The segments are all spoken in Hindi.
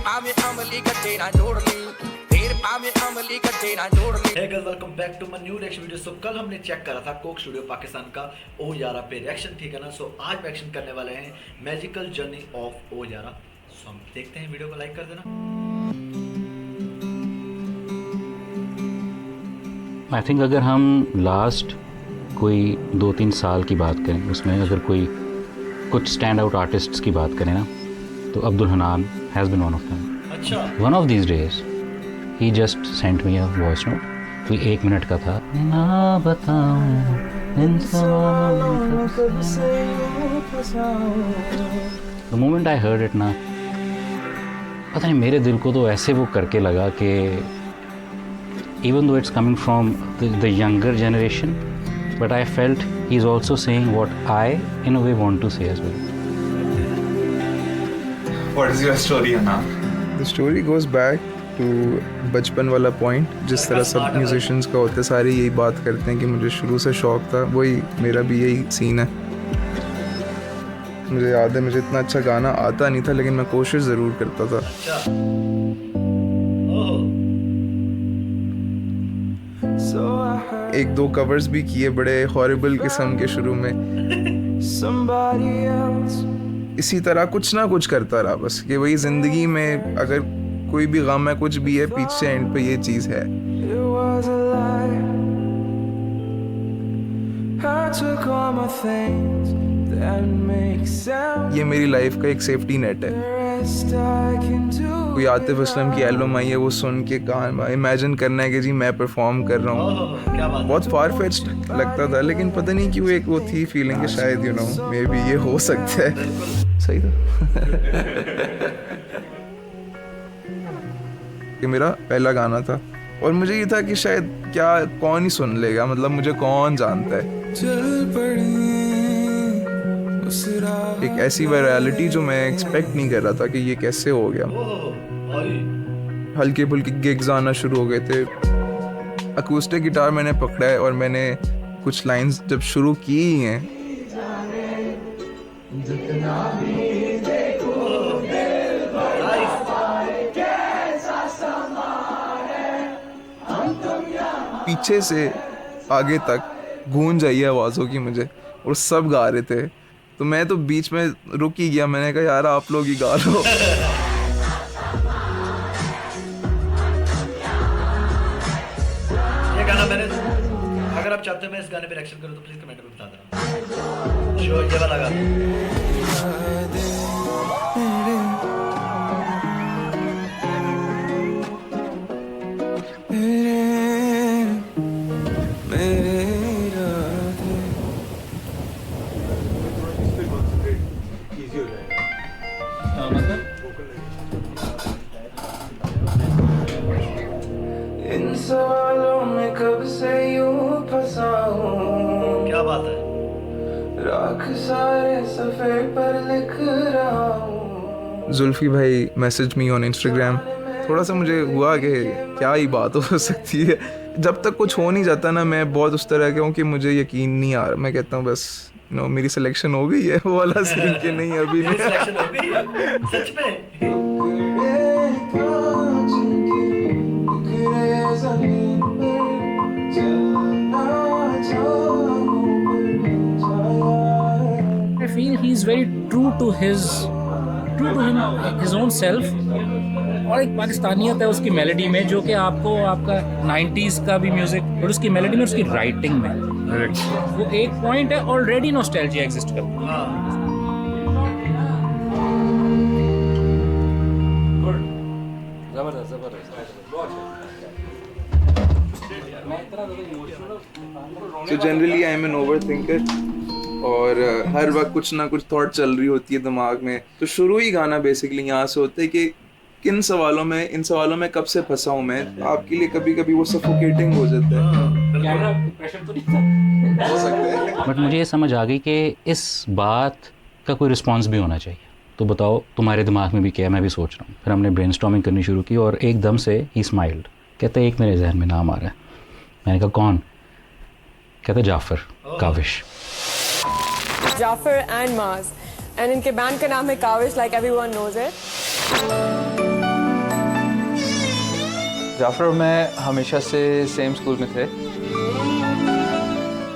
पावे अमली कटे ना जोड़ ली, फिर पावे अमली कटे ना जोड़ ली। Hey guys, welcome back to my new reaction video. So कल हमने चेक करा था कोक स्टूडियो पाकिस्तान का ओ यारा पे रिएक्शन, ठीक है ना। सो आज रिएक्शन करने वाले हैं मैजिकल जर्नी ऑफ ओ यारा। सो हम देखते हैं, वीडियो को लाइक कर देना। आई थिंक अगर हम लास्ट कोई 2-3 साल की बात करें, उसमें अगर कोई कुछ स्टैंड आउट आर्टिस्ट्स की बात करें ना, तो Abdul Hanan has been one of them. अच्छा, one of these days he just sent me a voice note, कोई 1 मिनट का था। ना बताऊं इन सवालों कब से the moment I heard it ना, पता नहीं मेरे दिल को तो ऐसे वो करके लगा कि even though it's coming from the younger generation, but I felt he's also saying what I in a way want to say as well. What is your story, Anna? The story goes back to बचपन वाला पॉइंट, जिस तरह सब म्यूजिशियंस का होता है, सारे यही बात करते हैं कि मुझे शुरू से शौक था, वही मेरा भी यही सीन है। मुझे याद है, मुझे इतना अच्छा गाना आता नहीं था, लेकिन मैं कोशिश ज़रूर करता था। एक दो कवर्स भी किए बड़े हॉरिबल किस्म के शुरू में। इसी तरह कुछ ना कुछ करता रहा बस, कि वही ज़िंदगी में अगर कोई भी गम है, कुछ भी है, पीछे एंड पे ये चीज़ है। ये मेरी लाइफ का एक सेफ्टी नेट है। कोई आतिफ असलम की एल्बम आई है, वो सुन के कहाँ इमेजिन करना है कि जी मैं परफॉर्म कर रहा हूँ, बहुत फार फेच्ड लगता था, लेकिन पता नहीं क्यों एक वो थी फीलिंग कि शायद यू नो मे बी ये हो सकता है। सही था। कि मेरा पहला गाना था और मुझे ये था कि शायद क्या कौन ही सुन लेगा, मतलब मुझे कौन जानता है। एक ऐसी वायरलिटी जो मैं एक्सपेक्ट नहीं कर रहा था कि ये कैसे हो गया। हल्के फुल्के गिग्स आना शुरू हो गए थे। अकूस्टिक गिटार मैंने पकड़ा है और मैंने कुछ लाइंस जब शुरू की हैं, पीछे से आगे तक गूंज आई है आवाज़ों की मुझे, और सब गा रहे थे, तो मैं तो बीच में रुक ही गया। मैंने कहा यार आप लोग ही गा लो। ये गाना मैंने, अगर आप चाहते हो मैं इस गाने पे रिएक्शन करूं तो प्लीज कमेंट में बता देना। शो ये वाला गाना। इन सवालों में कब से यूं फंसा हूँ, क्या बात है। राख सारे सफ़े पर लिख रहा हूँ। जुल्फी भाई मैसेज मी ऑन इंस्टाग्राम। थोड़ा सा मुझे हुआ कि क्या ही बात हो सकती है। जब तक कुछ हो नहीं जाता ना, मैं बहुत उस तरह के हूँ कि मुझे यकीन नहीं आ रहा। मैं कहता हूँ बस नो मेरी सिलेक्शन हो गई है, वो वाला सीन कि नहीं अभी नहीं। सिलेक्शन हो गई है सच में। I feel he is very true to his own self, और एक पाकिस्तानियत है उसकी मेलोडी में, जो कि आपको आपका 90s का भी म्यूजिक, और उसकी मेलोडी में, उसकी राइटिंग में वो एक पॉइंट है, ऑलरेडी नॉस्टैल्जिया एग्जिस्ट करती है। So generally I am an overthinker, और हर वक्त कुछ ना कुछ थॉट चल रही होती है दिमाग में। तो शुरू ही गाना बेसिकली यहाँ से होता है कि इन सवालों में कब से फंसा हूँ मैं। आपके लिए कभी कभी वो सफोकेटिंग हो जाता है, हो सकता है। बट मुझे ये समझ आ गई कि इस बात का कोई रिस्पॉन्स भी होना चाहिए। तो बताओ तुम्हारे दिमाग में भी क्या है, मैं भी सोच रहा हूँ। फिर हमने ब्रेनस्टॉर्मिंग करनी शुरू की और एकदम से ही स्माइल्ड, कहते एक मेरे जहन में नाम आ रहा है। मैंने कहा कौन? कहते जाफर काविश। जाफर एंड माज, एंड इनके बैंड का नाम है Kavish, like everyone knows it. Jafar और मैं हमेशा से सेम स्कूल में थे।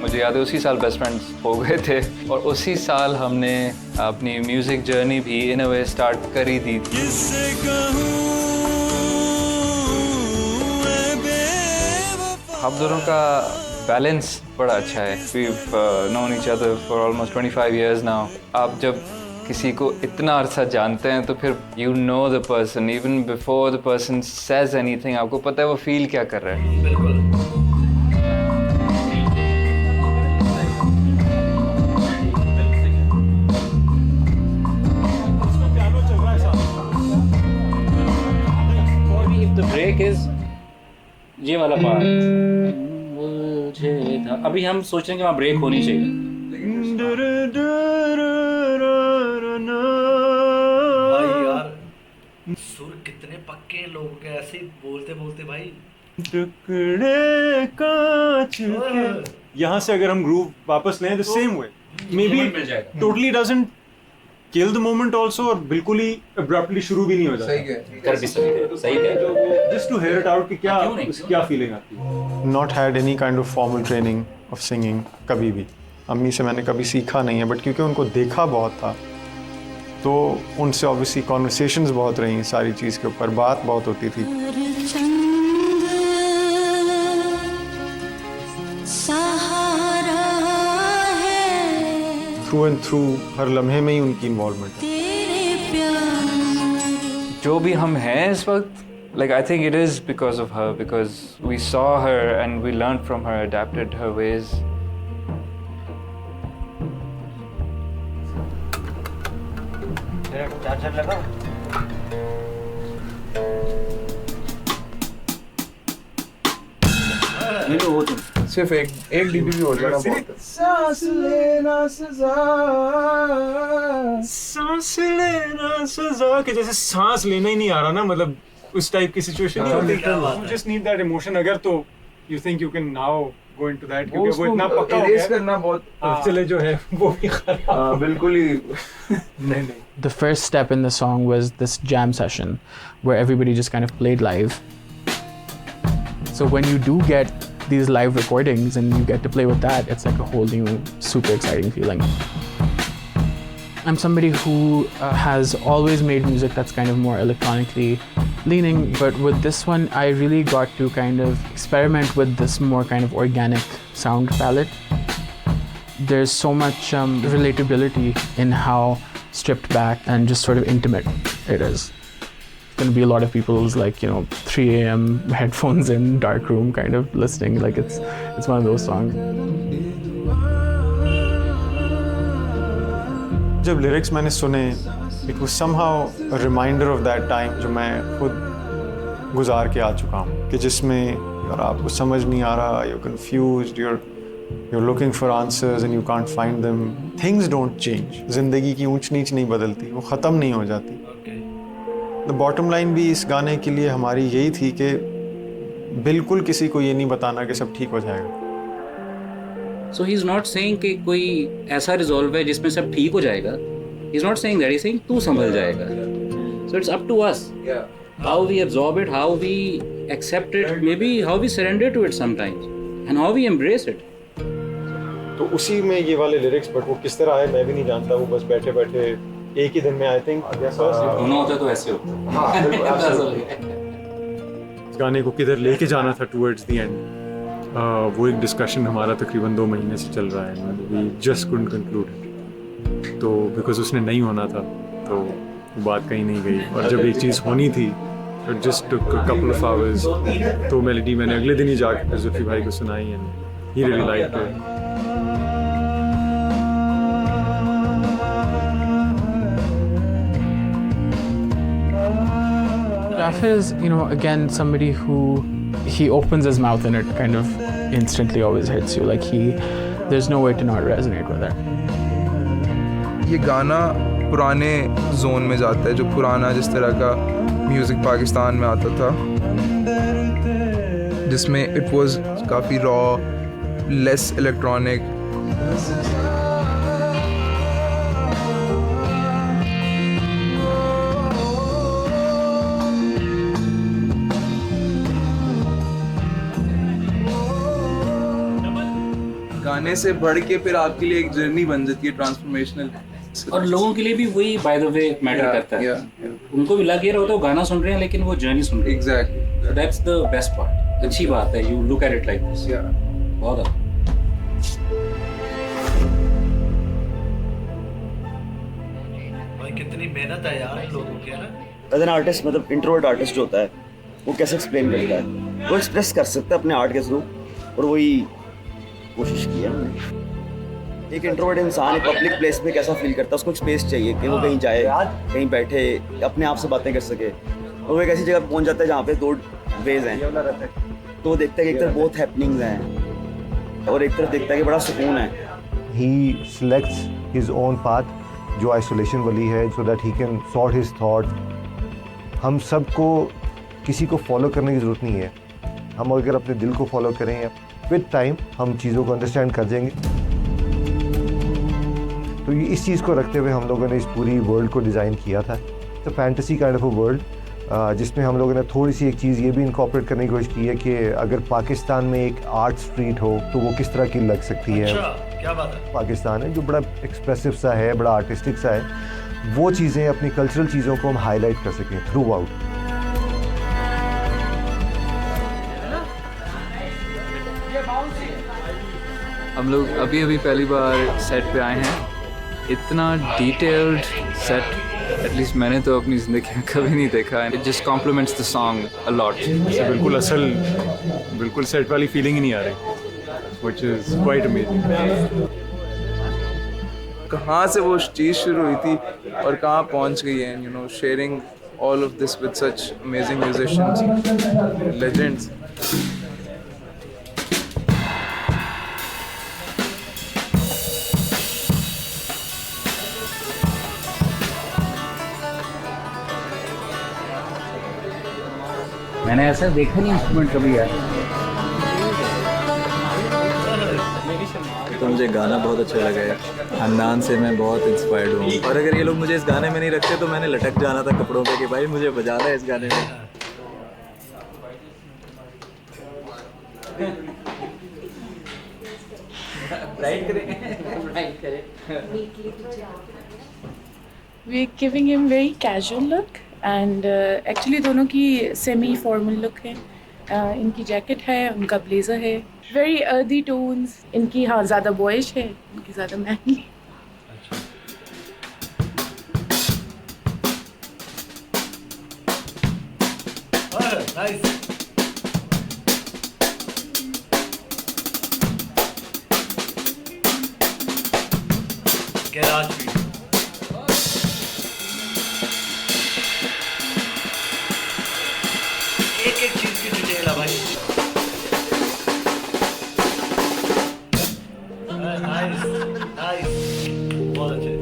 मुझे याद है उसी साल बेस्ट फ्रेंड्स हो गए थे और उसी साल हमने अपनी म्यूज़िक जर्नी भी इन अ वे स्टार्ट कर ही दी थी। हम दोनों का बैलेंस बड़ा अच्छा है। We've known each other for almost 25 years now. आप जब किसी को इतना अरसा जानते हैं तो फिर you know the person even before the person says anything. आपको पता है वो फील क्या कर रहा है। बिल्कुल। If the break is ये वाला पार्ट अभी हम सोच रहे हैं कि वहाँ ब्रेक होनी चाहिए। भाई यार सुर कितने पक्के हैं लोगों के, ऐसे ही बोलते बोलते भाई। टुकड़े कांच के यहाँ से अगर हम ग्रूव वापस लें the same way may be totally doesn't kill the moment also और बिल्कुल ही अब्रप्टली शुरू भी नहीं हो जाता। सही है just to hear it out कि क्या फीलिंग आती है। Not had any kind of formal training of singing कभी भी। अम्मी से मैंने कभी सीखा नहीं है बट क्योंकि उनको देखा बहुत था तो उनसे ऑब्वियसली कॉन्वर्सेशंस बहुत रही सारी चीज़ के ऊपर, बात बहुत होती थी। थ्रू एंड थ्रू हर लम्हे में ही उनकी इन्वॉल्वमेंट है। जो भी हम हैं इस वक्त like I think it is because of her because we saw her and we learned from her, adapted her ways. सिर्फ एक डीबी भी हो जाएगा बहुत। सांस लेना सजा कि जैसे सांस लेना ही नहीं आ रहा ना, मतलब उस टाइप की सिचुएशन नहीं होती। You just need that emotion। अगर तो you think you can now go into that क्योंकि वो इतना पक्का हो गया करना बहुत चले जो है वो भी बिल्कुल ही नहीं। The first step in the song was this jam session where everybody just kind of played live. So when you do get these live recordings and you get to play with that, it's like a whole new super exciting feeling. I'm somebody who has always made music that's kind of more electronically leaning, but with this one I really got to kind of experiment with this more kind of organic sound palette. There's so much relatability in how stripped back and just sort of intimate it is. Going to be a lot of people who's like 3 a.m. headphones in dark room kind of listening, like it's one of those songs. जब लिरिक्स मैंने सुने it was somehow a reminder of that time जो मैं खुद गुजार के आ चुका हूँ कि जिसमें यार आपको समझ नहीं आ रहा, you're confused, you're looking for answers and you can't find them. Things don't change. जिंदगी की ऊंच नीच नहीं बदलती, वो ख़त्म नहीं हो जाती। द बॉटम लाइन भी इस गाने के लिए हमारी यही थी कि बिल्कुल किसी को ये नहीं बताना कि सब ठीक हो जाएगा। So he's not saying कि कोई ऐसा रिजॉल्व है जिसमें सब ठीक हो जाएगा। He's not saying that. He's saying तू संभल जाएगा। So it's up to us. How we absorb it, how we accept it, maybe how we surrender to it sometimes, and how we embrace it. तो उसी में ये वाले लिरिक्स बट वो किस तरह आए मैं भी नहीं जानता। वो बस बैठे बैठे एक ही दिन में आई थिंक होना होता तो ऐसे होता। इस गाने को किधर लेके जाना था टुवर्ड्स द एंड वो एक डिस्कशन हमारा तकरीबन 2 महीने से चल रहा है। We just couldn't conclude it. तो बिकॉज उसने नहीं होना था तो वो बात कहीं नहीं गई और जब एक चीज़ होनी थी it just took a couple of hours. तो मेलोडी मैंने अगले दिन ही जाकर जुल्फी भाई को सुनाई and he really liked it. Jaffar is, again, somebody who he opens his mouth and it kind of instantly always hits you. Like there's no way to not resonate with it. ये गाना पुराने जोन में जाता है, जो पुराना जिस तरह का म्यूज़िक पाकिस्तान में आता था, जिसमें इट वाज काफ़ी रॉ, लेस इलेक्ट्रॉनिक। गाने से बढ़ के फिर आपके लिए एक जर्नी बन जाती है ट्रांसफॉर्मेशनल। और लोगों के लिए भी वही बाय द वे मैटर करता है। उनको भी लग ये रहा होता है वो गाना सुन रहे हैं लेकिन वो जर्नी सुन रहे हैं। Exactly, that's the best part. अच्छी बात है, you look at it like this. बहुत अच्छा। भाई कितनी मेहनत है यार इन लोगों की, है ना। एज एन आर्टिस्ट, मतलब इंट्रोवर्ट आर्टिस्ट जो होता है वो कैसे एक्सप्लेन करता है, वो एक्सप्रेस कर सकता है अपने आर्ट के थ्रू, और वही कोशिश की है हमने। एक इंट्रोवर्ट इंसान एक पब्लिक प्लेस में कैसा फील करता है, उसको एक स्पेस चाहिए कि वो कहीं जाए, कहीं बैठे, अपने आप से बातें कर सके, और वो एक ऐसी जगह पर पहुंच जाता है जहाँ पे दो वेज हैं, तो वो देखता है कि एक तरफ बहुत हैपनिंग्स हैं और एक तरफ देखता है कि बड़ा सुकून है। He selects his own path जो आइसोलेशन वाली है, so that he can sort his thoughts। हम सबको किसी को फॉलो करने की ज़रूरत नहीं है, हम अगर अपने दिल को फॉलो करें विद टाइम हम चीज़ों को अंडरस्टैंड कर जाएंगे। तो ये इस चीज़ को रखते हुए हम लोगों ने इस पूरी वर्ल्ड को डिज़ाइन किया था। तो fantasy kind of a world, जिसमें हम लोगों ने थोड़ी सी एक चीज़ ये भी इनकॉर्पोरेट करने की कोशिश की है कि अगर पाकिस्तान में एक आर्ट स्ट्रीट हो तो वो किस तरह की लग सकती है। क्या बात है। पाकिस्तान है जो बड़ा एक्सप्रेसिव सा है, बड़ा आर्टिस्टिक सा है, वो चीज़ें अपनी कल्चरल चीज़ों को हम हाईलाइट कर सकें थ्रू आउट। हम लोग अभी अभी पहली बार सेट पे आए हैं। इतना डिटेल्ड सेट एटलीस्ट मैंने तो अपनी ज़िंदगी में कभी नहीं देखा है। It just compliments the song a lot. बिल्कुल सेट वाली फीलिंग ही नहीं आ रही, व्हिच इज़ क्वाइट अमेजिंग। कहाँ से वो चीज़ शुरू हुई थी और कहाँ पहुँच गई है, you know, sharing all of this with such amazing musicians, legends. मैंने ऐसा देखा नहीं इंस्ट्रूमेंट कभी यार। तो मुझे गाना बहुत अच्छा लगा है, हन्नान से मैं बहुत इंस्पायर्ड हूँ, और अगर ये लोग मुझे इस गाने में नहीं रखते तो मैंने लटक जाना था कपड़ों पे कि भाई मुझे बजाना है इस गाने में। We're giving him very casual look and actually दोनों की semi formal look है। इनकी जैकेट है, उनका ब्लेजर है, very earthy tones। इनकी हाँ ज़्यादा बॉयज है, उनकी ज़्यादा मैनली। नाइस। गैराज भी एक चीज की डिटेल है भाई। नाइस नाइस, बहुत अच्छे।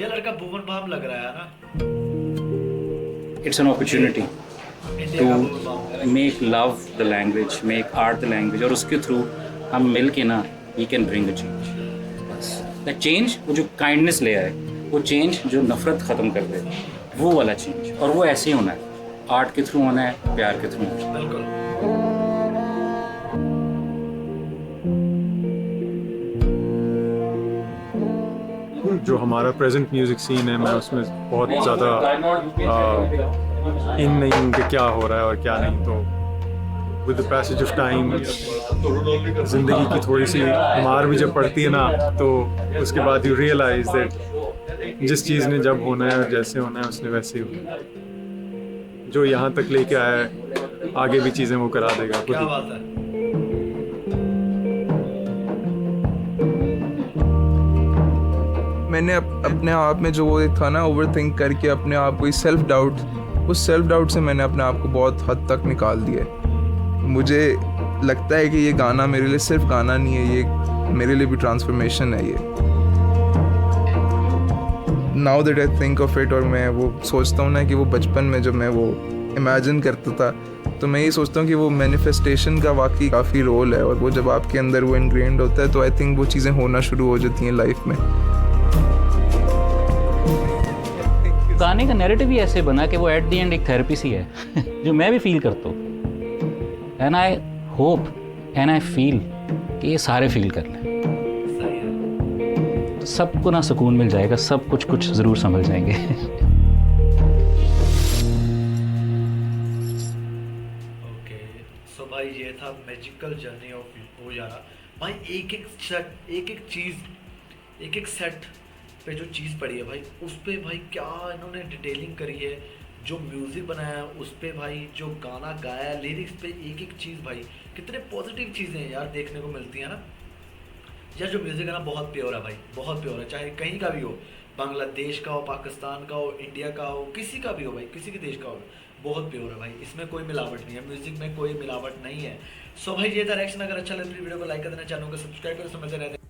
ये लड़का भुवन बाम लग रहा है ना। It's an opportunity to make love the language, make art the language, और उसके थ्रू हम मिल के ना we can bring the change. बस दैट चेंज, वो जो काइंडनेस ले आए, वो चेंज जो नफरत ख़त्म कर दे, वो वाला चेंज। और वो ऐसे ही होना है, आर्ट के थ्रू होना है, प्यार के थ्रू होना है। बिल्कुल। जो हमारा प्रेजेंट म्यूज़िक सीन है, मैं उसमें बहुत ज़्यादा इन नहीं हूँ कि क्या हो रहा है और क्या नहीं। तो with the passage of time ज़िंदगी की थोड़ी सी मार भी जब पड़ती है ना, तो उसके बाद यू रियलाइज दैट जिस चीज़ ने जब होना है और जैसे होना है उसने वैसे ही होना है। जो यहाँ तक लेके आया है आगे भी चीज़ें वो करा देगा। क्या बात है। मैंने अपने आप में जो वो था ना, ओवर थिंक करके अपने आप को, सेल्फ डाउट, उस सेल्फ डाउट से मैंने अपने आप को बहुत हद तक निकाल दिया है। मुझे लगता है कि ये गाना मेरे लिए सिर्फ गाना नहीं है, ये मेरे लिए भी ट्रांसफॉर्मेशन है। ये now that I think of it, और मैं वो सोचता हूँ ना कि वो बचपन में जब मैं वो इमेजिन करता था, तो मैं ये सोचता हूँ कि वो मैनिफेस्टेशन का वाकई काफ़ी रोल है, और वो जब आपके अंदर वो इनग्रेन्ड होता है तो आई थिंक वो चीज़ें होना शुरू हो जाती हैं लाइफ में। गाने का नैरेटिव ही ऐसे बना कि वो एट द एंड एक थेरेपी सी है जो मैं भी फील करता हूँ। And I hope and I feel कि ये सारे फील कर लें, तो सबको ना सुकून मिल जाएगा, सब कुछ ज़रूर समझ जाएंगे। ओके सो भाई ये था मैजिकल जर्नी ऑफ ओ यारा। भाई एक एक सेट पे जो चीज़ पड़ी है भाई, उस पे भाई क्या इन्होंने डिटेलिंग करी है, जो म्यूज़िक बनाया है उस पे भाई, जो गाना गाया है, लिरिक्स पे एक चीज़ भाई, कितने पॉजिटिव चीज़ें हैं यार देखने को मिलती हैं ना यार। जो म्यूज़िक है ना बहुत प्योर है भाई, बहुत प्योर है, चाहे कहीं का भी हो, बांग्लादेश का हो, पाकिस्तान का हो, इंडिया का हो, किसी का भी हो भाई, किसी के देश का हो, बहुत प्योर है भाई, इसमें कोई मिलावट नहीं है, म्यूज़िक में कोई मिलावट नहीं है। सो भाई ये था रिएक्शन। अगर अच्छा लगे तो वीडियो को लाइक कर देना, चैनल को सब्सक्राइब कर समझते रहते हैं।